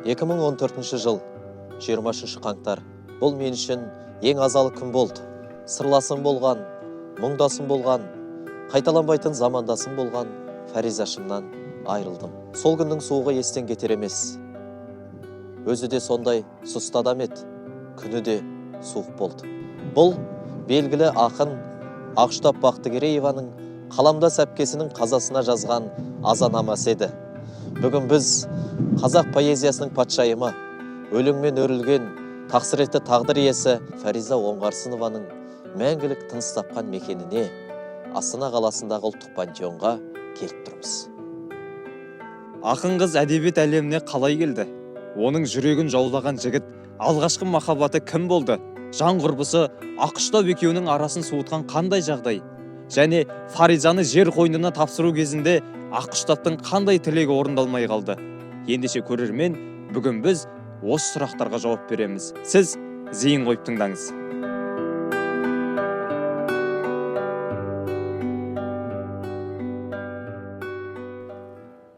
2014 жыл 23 қаңтар. Бұл мен үшін ең азалы күн болды. Сырласым болған, мұңдасым болған, қайталанбайтын замандасым болған Фаризашымнан айырылдым. Сол күннің суығы естен кетер емес. Өзі де сондай сұсты адам еді, күні де суық болды. Бұл белгілі ақын Ақштап Бақтыгерееваның қаламда сәпкесінің қазасына жазған азанамасы еді. Бүгін біз қазақ поэзиясының патшайымы, өлеңмен өрілген тақсіретті тағдыр иесі Фариза Оңғарсынованың мәңгілік тыныс тапқан мекеніне, Астана қаласындағы ұлттық пантеонға келіп тұрмыз. Ақын қыз әдебиет әлеміне қалай келді? Оның жүрегін жаулаған жігіт алғашқы махаббаты кім болды? Жан құрбысы Ақштап екеуінің арасын суытқан қандай жағдай? Және Фаризаны жер қойнына тапсыру кезінде Ақштаптың қандай тілегі орындалмай қалды? Ендеше көрермен, бүгін біз осы сұрақтарға жауап береміз. Сіз зейін қойып тыңдаңыз.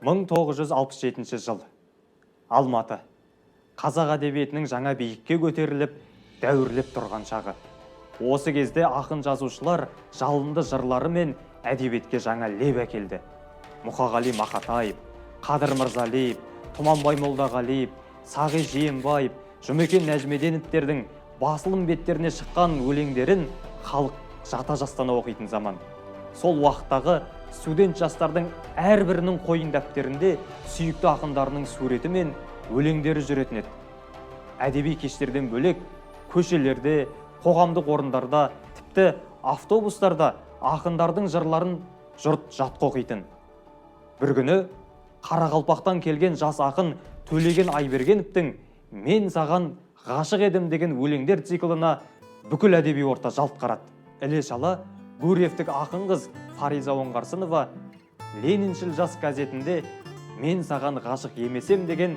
1967 жыл. Алматы. Қазақ әдебиетінің жаңа биікке көтеріліп, дәуірлеп тұрған шағы. Осы кезде ақын жазушылар жалынды жырлары мен әдебиетке жаңа леп әкелді. Мұқағали Мақатаев, Қадыр Мырзалиев, Тұманбай Молдағалиев, Сағи Жиенбаев, Жұмекен Нәжмеденовтердің басылым беттеріне шыққан өлеңдерін халық жата жастана оқитын заман. Сол уақыттағы студент жастардың әрбірінің қойын дәптерінде сүйікті ақындарының суреті мен өлеңдері жүретін еді. Әдеби кештерден бөлек көшелерде, қоғамдық орындарда, тіпті автобустарда ақындардың жырларын жұрт жатқа оқитын. Бір күні Қарақалпақтан келген жас ақын Төлеген Айбергеновтің «Мен саған ғашық едім» деген өлеңдер циклына бүкіл әдеби орта жалт қарады. Іле-шала Гурьевтік ақын қыз Фариза Оңғарсынова Лениншіл жас газетінде «Мен саған ғашық емесем» деген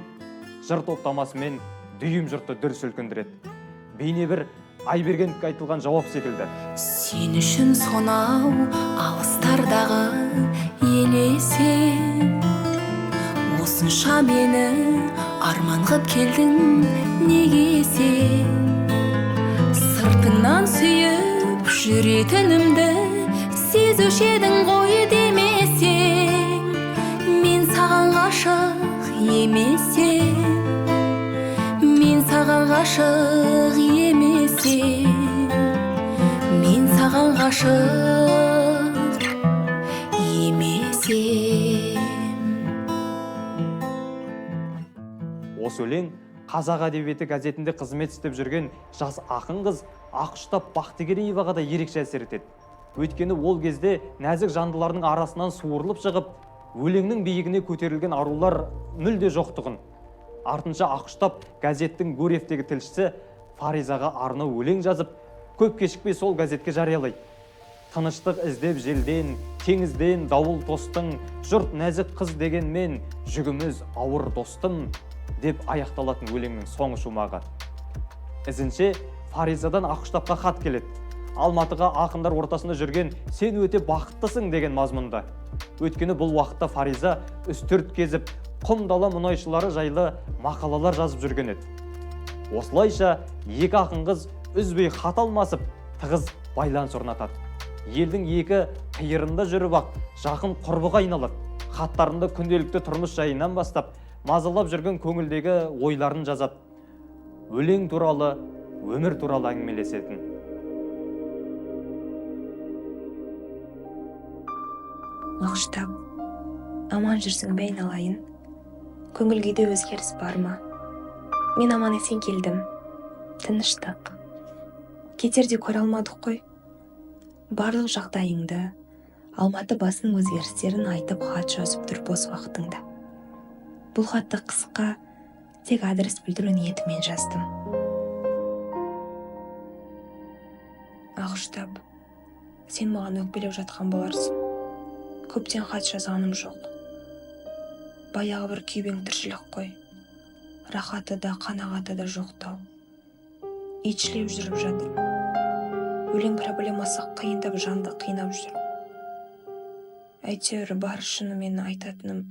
жыр топтамасымен дүйім жұртты дүр сілкіндіреді. Бейне бір Айбергеновке айтылған жауап секілді. Сен үшін сонау алыстардағы елесем, осынша мені арман қып келдің неге сен? Сыртыңнан сүйіп жүретінімді сезуші едің ғой демесең, мен саған ғашық емесем, мен саған ғашық емесем, мен саған ғашық емесем. Осы өлең Қазақ әдебиеті газетінде қызмет істеп жүрген жас ақын қыз Ақштап Бақтыгерееваға да ерекше әсер етеді. Өйткені ол кезде нәзік жандылардың арасынан суырылып шығып, өлеңнің биігіне көтерілген арулар мүлде жоқтығын. Артынша Ақштап газеттің Гурьевтегі тілшісі Фаризаға арнау өлең жазып, көп кешікпей сол газетке жариялайды. Тыныштық іздеп желден, теңізден дауыл тостың, жұрт нәзік қыз дегенмен, жүгіміз ауыр достым деп аяқталатын өлеңнің соңғы шумағы. Ізінше Фаризадан Ақштапқа хат келеді. Алматыға ақындар ортасында жүрген «Сен өте бақыттысың» деген мазмұнда. Өйткені бұл уақытта Фариза үстірт кезіп, құм дала мұнайшылары жайлы мақалалар жазып жүрген еді. Осылайша екі ақын қыз үзбей хат алмасып, тығыз байланыс орнатады. Елдің екі қиырында жүріп ақ жақын құрбыға айналады. Хаттарында күнделікті тұрмыс жайынан бастап, мазалап жүрген көңілдегі ойларын жазады. Өлең туралы, өмір туралы әңгімелесетін. Ақштап, аман жүрсің бе айналайын? Көңіл күйде өзгеріс бар ма? Мен аман есен келдім. Тыныштық. Кетерде көре алмадық қой. Барлық жағдайыңды, Алматы басының өзгерістерін айтып хат жазып тұр бос уақытыңда. Бұл хатты қысқа, тек адрес білдіру ниетімен жаздым. Ақштап, сен маған өкпелеп жатқан боларсың. Көптен хат жазғаным жоқ. Баяғы бір күйбең тіршілік қой. Рахаты да, қанағаты да жоқтау. Итшілеп жүріп жатыр. Өлең проблемасы қиындап жанды қинап жүр. Әйтеуір бар шынымен айтатыным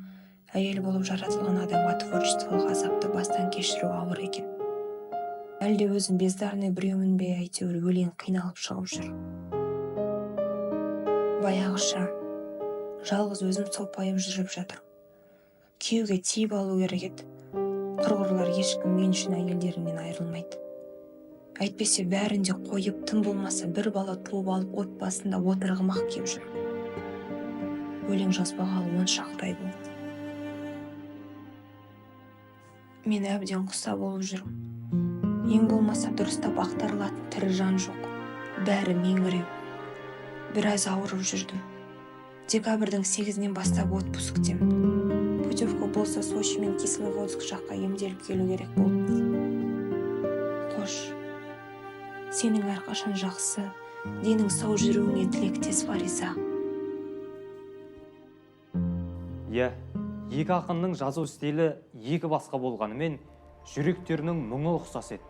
әйел болып жаратылған адамға творчестволық азапты бастан кешіру ауыр екен. Әлде өзім бездарный біреумін бе, әйтеуір өлең қиналып шығып жүр. Баяғыша жалғыз өзім сопайып жүріп жатыр. Күйеуге тиіп алу керек еді. Құрғырлар ешкім мен үшін әйелдерінен айырылмайды. Әйтпесе бәрінде қойып, тым болмаса бір бала туып алып отбасында отырғымақ кеп жүр. Өлең жазбағалы 10 шақтай болды. Мен әбден құса болып жүрмін. Ең болмаса дұрыстап ақтарылатын тірі жан жоқ. Бәрі меңіреу. Біраз ауырып жүрдім. Декабрьдің 8-нен бастап отпусктемін. Путевка болса Сочи мен Кисловодск жаққа емделіп келу керек болды. Қош, сенің әрқашан жақсы, денің сау жүруіңе тілектес Фариза. Иә, екі ақынның жазу стилі екі басқа болғанымен, жүректерінің мұңы ұқсас еді.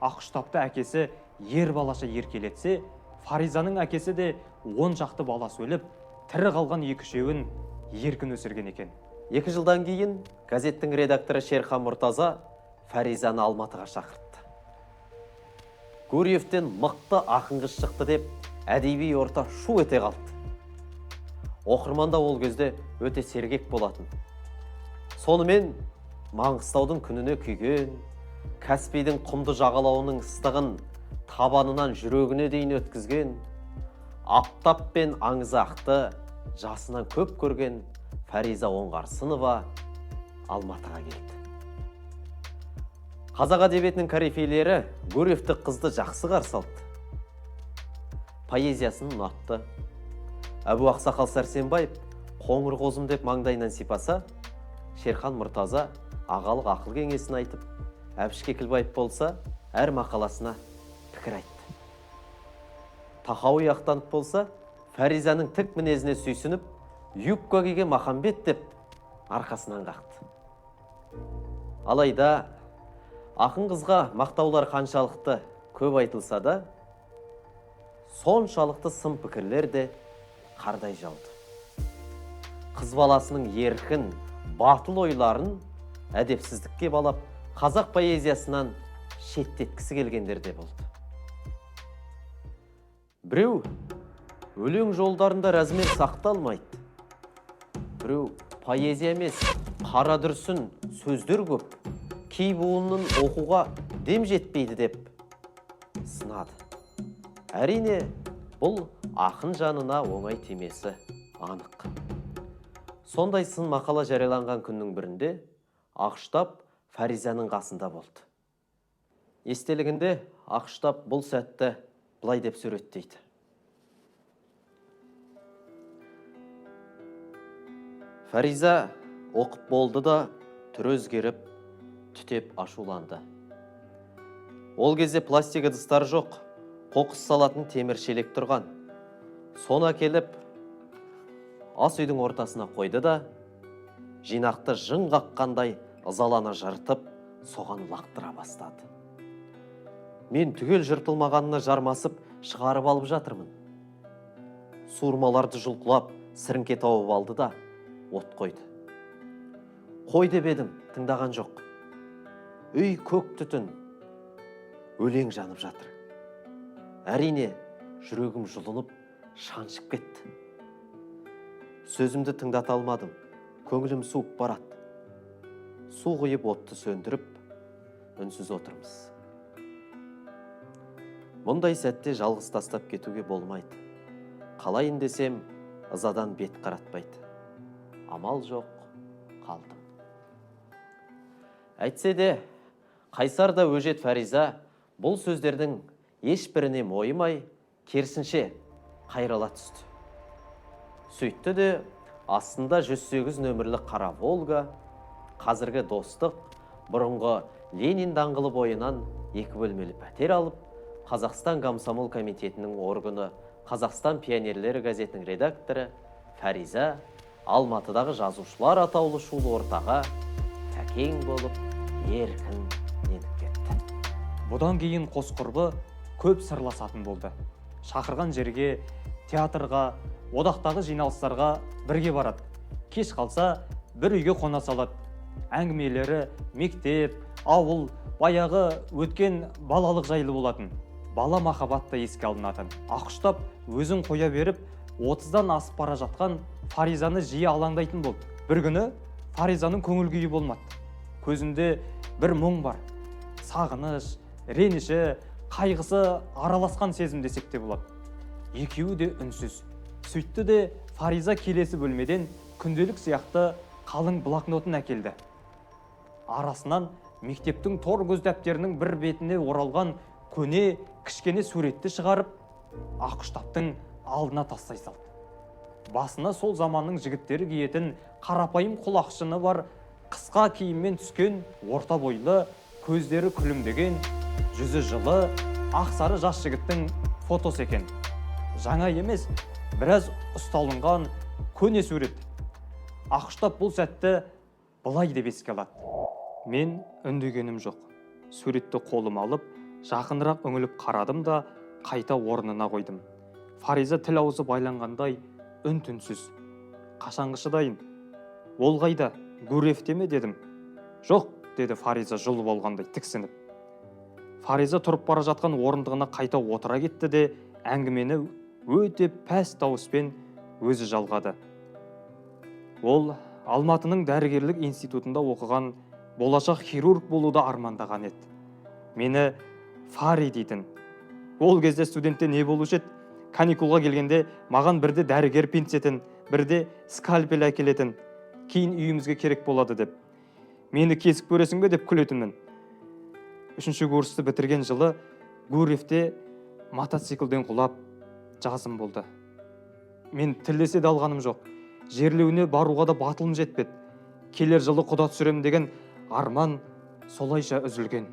Ақұштапты әкесі ер балаша еркелетсе, Фаризаның әкесі де 10 шақты бала сөйлеп, тірі қалған екі-үшеуін еркін өсірген екен. 2 жылдан кейін газеттің редакторы Шерхан Мұртаза Фаризаны Алматыға шақыртты. Гурьевтен мықты ақын қыз шықты деп, әдеби орта шу ете қалды. Оқырманда ол кезде өте сергек болатын. Сонымен Маңғыстаудың күніне күйген, Каспийдің құмды жағалауының ыстығын табанынан жүрегіне дейін өткізген, аптап пен аңызақты жасынан көп көрген Фариза Оңғарсынова Алматыға келді. Қазақ әдебиетінің корифейлері Гурьевті қызды жақсы қарсы алды. Поэзиясын ұнатты. Әбу Ақсақал Сәрсенбаев қоңыр қозым деп маңдайынан сипаса, Шерхан Мұртаза ағалық ақыл кеңесін айтып, Әбіш Кекілбаев болса, әр мақаласына пікір айтты. Тахауи Ақтанов болса, Фаризаның тік мінезіне сүйсініп, юбка киген Махамбет деп арқасынан қақты. Алайда, ақын қызға мақтаулар қаншалықты көп айтылса да, соншалықты сын пікірлер де қардай жауды. Қыз баласының еркін, батыл ойларын әдепсіздікке балап, қазақ поэзиясынан шеттеткісі келгендер де болды. Біреу өлең жолдарында рәзмер сақталмайды. Біреу поэзия емес, қара дүрсін сөздер көп, кей буынның оқуға дем жетпейді деп сынады. Әрине, бұл ақын жанына оңай тимесі анық. Сондай сын мақала жарияланған күннің бірінде Ақұштап Фаризаның қасында болды. Естелігінде Ақұштап бұл сәтті былай деп суреттейді. Фариза оқып болды да, түрі өзгеріп, түтеп ашуланды. Ол кезде пластик ыдыстар жоқ, қоқыс салатын темір шелек тұрған. Соны әкеліп, ас үйдің ортасына қойды да, жинақты жын қаққандай ызалана жыртып, соған лақтыра бастады. Мен түгел жыртылмағанына жармасып, шығарып алып жатырмын. Суырмаларды жұлқылап, сіріңке тауып алды да, от қойды. Қой деп едім, тыңдаған жоқ. Үй көк түтін, өлең жанып жатыр. Әрине, жүрегім жұлынып, шаншып кетті. Сөзімді тыңдата алмадым, көңілім суып барады. Су құйып отты сөндіріп, үнсіз отырмыз. Мұндай сәтте жалғыз тастап кетуге болмайды. Қалайын десем, ызадан бет қаратпайды. Амал жоқ, қалдым. Әйтсе де, қайсар да өжет Фариза бұл сөздердің ешбіріне мойымай, керісінше қайрала түсті. Сөйтті де, астында 108 нөмірлі қара Волга, қазіргі Достық, бұрынғы Ленин даңғылы бойынан 2 бөлмелі пәтер алып, Қазақстан комсомол комитетінің органы, Қазақстан пионерлері газетінің редакторы Фариза Алматыдағы жазушылар атаулы шулы ортаға тәкең болып еркін еніп кетті. Бұдан кейін қос құрбы көп сырласатын болды. Шақырған жерге, театрға, одақтағы жиналыстарға бірге барады. Кеш қалса, бір үйге қона салады. Әңгімелері мектеп, ауыл, баяғы өткен балалық жайлы болатын. Бала махаббатты еске алынатын. Ақұштап өзін қоя беріп, 30-дан асып бара жатқан Фаризаны жиі алаңдайтын болды. Бір күні Фаризаның көңіл күйі болмады. Көзінде бір мұң бар. Сағыныш, реніші, қайғысы араласқан сезім десек те болады. Екеуі де үнсіз. Сөйтті де Фариза келесі бөлмеден күнделік сияқты қалың блокнотын әкелді. Арасынан мектептің тор көз дәптерінің бір бетіне оралған көне кішкене суретті шығарып, Ақұштаптың алдына тастай салды. Басына сол заманның жігіттері киетін қарапайым құлақшыны бар, қысқа киіммен түскен, орта бойлы, көздері күлімдеген, жүзі жылы, ақсары жас жігіттің фотосы екен. Жаңа емес, біраз ұсталынған көне сурет. Ақұштап бұл сәтті былай деп еске алады. Мен үндегенім жоқ. Суретті қолыма алып, жақынырақ үңіліп қарадым да, қайта орнына қойдым. Фариза тіл аузы байланғандай үн-түнсіз. Қашанғы шыдайын? Ол қайда? Гурьевте ме дедім. Жоқ, деді Фариза жұлып алғандай тіксініп. Фариза тұрып бара жатқан орындығына қайта отыра кетті де, әңгімені өте пәс дауыспен өзі жалғады. Ол Алматының дәрігерлік институтында оқыған, болашақ хирург болуды армандаған еді. Мені Фари дейтін. Ол кезде студентте не болушы еді? Каникулға келгенде маған бірде дәрігер пинцетін, бірде скальпель әкелетін, кейін үйімізге керек болады деп. Мені кесіп көресің бе деп күлетінмін. 3-ші курсты бітірген жылы Гурьевте мотоциклден құлап жазым болды. Мен тілдесе де алғаным жоқ. Жерлеуіне баруға да батылым жетпеді. Келер жылы құда түсірем деген арман солайша үзілген.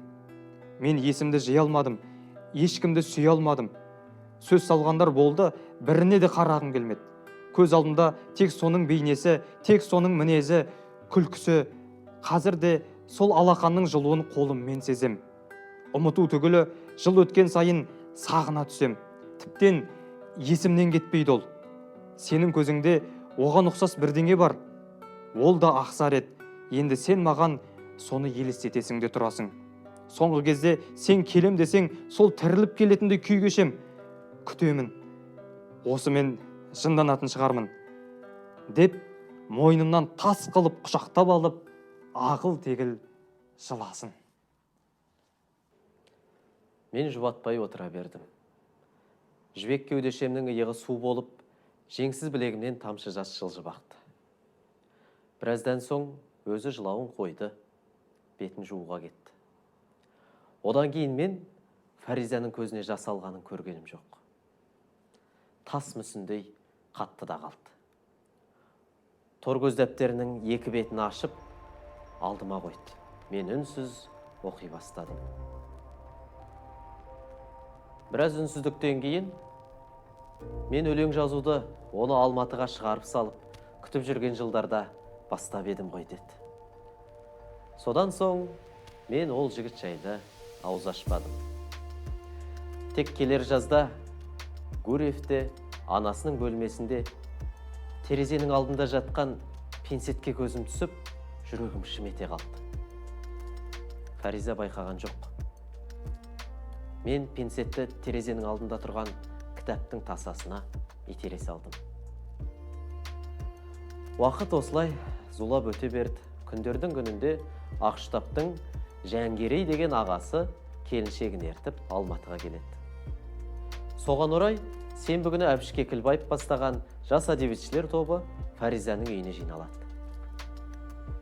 Мен есімді жия алмадым, ешкімді сүйе алмадым. Сөз салғандар болды, біріне де қарағым келмеді. Көз алдымда тек соның бейнесі, тек соның мінезі, күлкісі. Қазір де сол алақанның жылуын қолыммен сезем. Ұмыту түгілі жыл өткен сайын сағына түсем. Тіптен есімнен кетпейді ол. Сенің көзіңде оған ұқсас бірдеңе бар. Ол да ақсар еді. Енді сен маған соны елестетесің де тұрасың. Соңғы кезде сен келем десең, сол тіріліп келетіндей күй кешем. Күтемін. Осы мен жынданатын шығармын. Деп, мойнымнан тас қылып құшақтап алып, ағыл тегіл жыласын. Мен жұбатпай отыра бердім. Жібек кеудешемнің иығы су болып, жеңсіз білегімнен тамшы жас жылжып ақты. Біраздан соң өзі жылауын қойды, бетін жууға кетті. Одан кейін мен Фаризаның көзіне жас алғанын көргенім жоқ. Тас мүсіндей қатты да қалды. Тор көз дәптерінің екі бетін ашып, алдыма қойды. Мен үнсіз оқи бастадым. Біраз үнсіздіктен кейін мен өлең жазуды оны Алматыға шығарып салып, күтіп жүрген жылдарда бастап едім ғой деді. Содан соң мен ол жігіт жайлы ауыз ашпадым. Тек келер жазда Гурьевте анасының бөлмесінде терезенің алдында жатқан пинцетке көзім түсіп, жүрегім шымете қалды. Фариза байқаған жоқ. Мен пинцетті терезенің алдында тұрған кітаптың тасасына итере салдым. Уақыт осылай зулап өте берді. Күндердің күнінде Ақұштаптың Жәңгерей деген ағасы келіншегін ертіп Алматыға келеді. Соған орай сенбі күні Әбіш Кекілбаев бастаған жас әдебиетшілер тобы Фаризаның үйіне жиналады.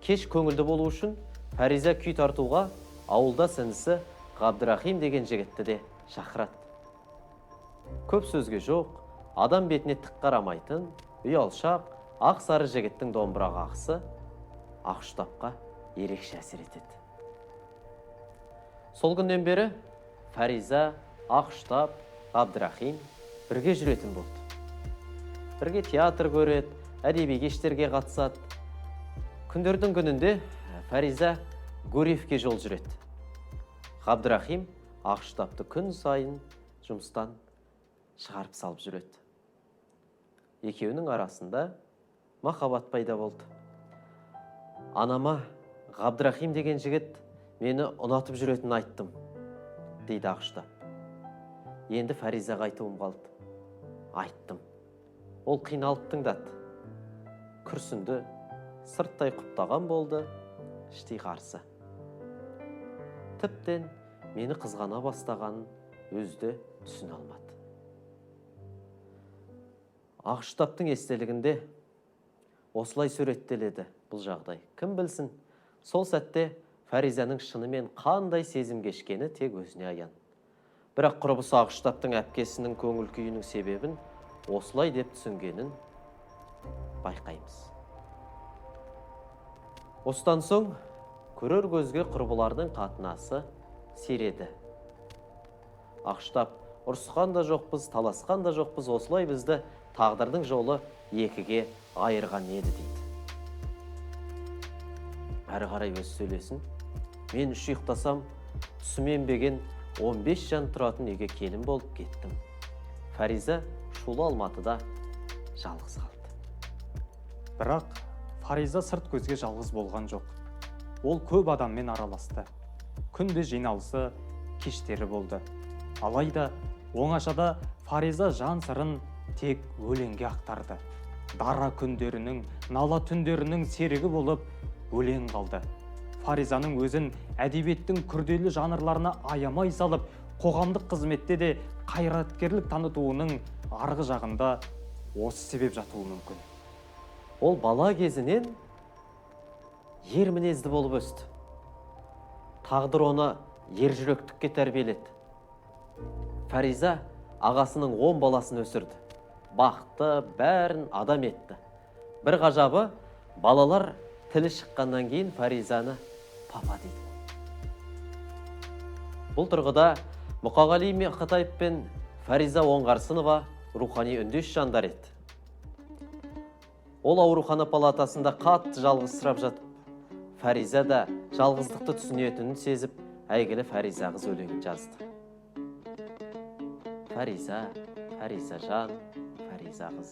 Кеш көңілді болу үшін Фариза күй тартуға ауылда сіңлісі Ғабдырахим деген жігітті де шақырады. Көп сөзге жоқ, адам бетіне тік қарамайтын, ұялшақ, ақ сары жігіттің домбыра қағысы Ақұштапқа ерекше әсер етеді. Сол күннен бері Фариза, Ақұштап, Ғабдырахим бірге жүретін болды. Бірге театр көреді, әдеби кештерге қатысады. Күндердің күнінде Фариза Гурьевке жол жүреді. Ғабдырахим Ақұштапты күн сайын жұмыстан шығарып салып жүреді. Екеуінің арасында махаббат пайда болды. Анама Ғабдрахим деген жігіт мені ұнатып жүретінін айттым, дейді Ақштап. Енді Фаризаға айтуым қалды. Айттым. Ол қиналып тыңдады. Күрсінді, сырттай құптаған болды, іштей қарсы. Тіптен мені қызғана бастағанын өзді түсіне алмады. Ақштаптың естелігінде осылай суреттеледі бұл жағдай. Кім білсін, сол сәтте Фаризаның шынымен қандай сезім кешкені тек өзіне аян. Бірақ құрбысы Ақштаптың әпкесінің көңіл күйінің себебін осылай деп түсінгенін байқаймыз. Осыдан соң көрер көзге құрбылардың қатынасы сиреді. Ақштап ұрысқан да жоқпыз, таласқан да жоқпыз, осылай бізді тағдырдың жолы екіге айырған еді дейді. Әрі қарай өз сөйлесін. Мен үш ұйықтасам, түсімен беген 15 жан тұратын үйге келін болып кеттім. Фариза шулы Алматыда жалғыз қалды. Бірақ Фариза сырт көзге жалғыз болған жоқ. Ол көп адаммен араласты. Күнде жиналысы, кештері болды. Алайда оңашада Фариза жан сырын тек өлеңге ақтарды. Дара күндерінің, нала түндерінің серігі болып өлең қалды. Фаризаның өзін әдебиеттің күрделі жанрларына аямай салып, қоғамдық қызметте де қайраткерлік танытуының арғы жағында осы себеп жатуы мүмкін. Ол бала кезінен ер мінезді болып өсті. Тағдыр оны ержүректікке тәрбиеледі. Фариза ағасының 10 баласын өсірді. Бақты, бәрін адам етті. Бір ғажабы, балалар тілі шыққаннан кейін Фаризаны папа дейді. Бұл тұрғыда Мұқағали Мақатаев пен Фариза Оңғарсынова рухани үндес жандар еді. Ол аурухана палатасында қатты жалғызсырап жатып, Фариза да жалғыздықты түсінетінін сезіп, әйгілі Фариза қыз өлеңін жазды. Фариза, Фариза жан, Фариза қыз.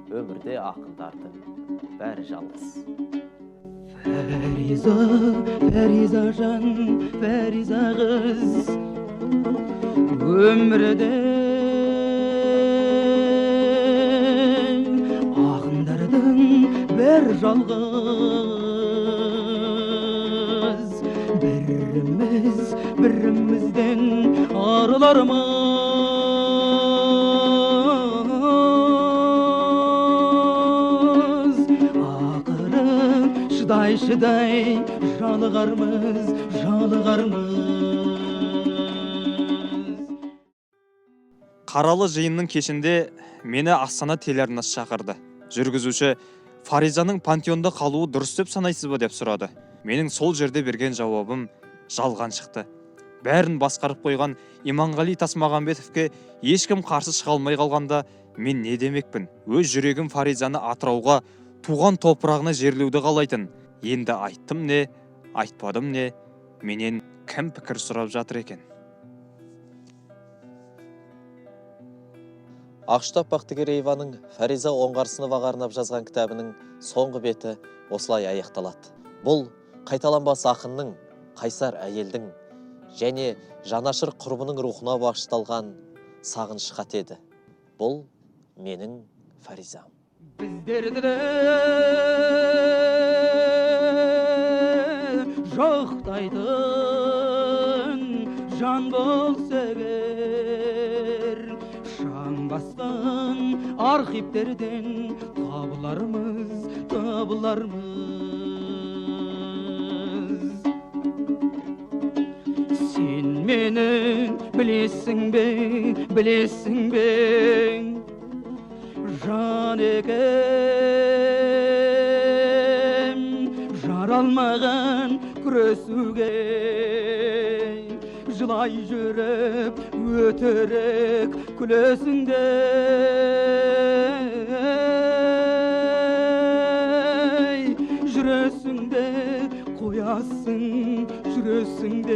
Өмірде ақындардың бәрі жалғыз. Фариза, Фариза жан, Фариза қыз. Өмірде ақындардың бәрі жалғыз. Біріміз бірімізден арылармыз. Ақыры шыдай жалығармыз. Қаралы жиынның кешінде мені Астана телеарнасы шақырды. Жүргізуші Фаризаның пантеонда қалуы дұрыс деп санайсыз ба деп сұрады. Менің сол жерде берген жауабым жалған шықты. Бәрін басқарып қойған Иманғали Тасмағамбетовке ешкім қарсы шыға алмай қалғанда мен не демекпін? Өз жүрегім Фаризаны Атырауға, туған топырағына жерлеуді қалайтын. Енді айттым не, айтпадым не, менен кім пікір сұрап жатыр екен? Ақштап Бақтыгерееваның Фариза Оңғарсыноваға арнап жазған кітабының соңғы беті осылай аяқталады. Бұл қайталанбас ақынның, қайсар әйелдің және жанашыр құрбының рухына бағышталған сағыныш хат еді. Бұл менің Фаризам. Біздерді де жоқтайтын жан болса егер, шаң басқан архивтерден табылармыз. Сен мені білесің бе, жан екем, жаралмаған күресуге, жылай жүріп өтірік күлесіңде. Жүресіңде қоясың, жүресіңде.